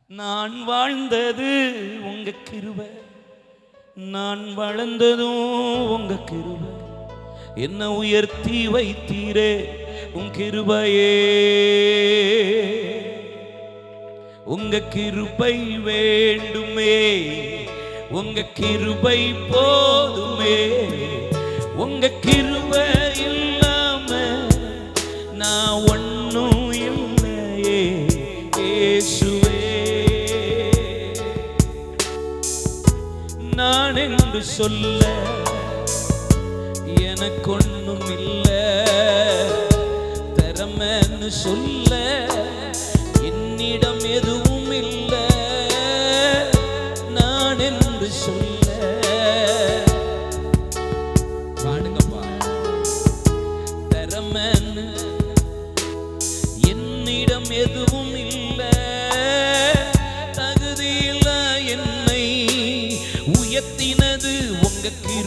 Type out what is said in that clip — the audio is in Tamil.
நான் வாழ்ந்தது உங்க கிருபை, நான் வளர்ந்ததும் உங்க கிருபை. என்ன உயர்த்தி வைத்தீரே உங்க கிருபையே, உங்க கிருபை வேண்டுமே, உங்க கிருபை போதுமே. உங்க கிருபை இல்லாம நான் ஒன்னும் இல்லையே இயேசுவே. நான் என்று சொல்ல எனக்கு ஒன்னும் இல்லை, திறமைன்னு சொல்ல என்னிடம் எதுவும் இல்லை. நான் என்று சொல்ல பாடுங்கப்பா, திறமைன்னு என்னிடம் எதுவும் இல்லை. தகுதியில்ல என்னை உயர்த்தினது உங்க கிருபை.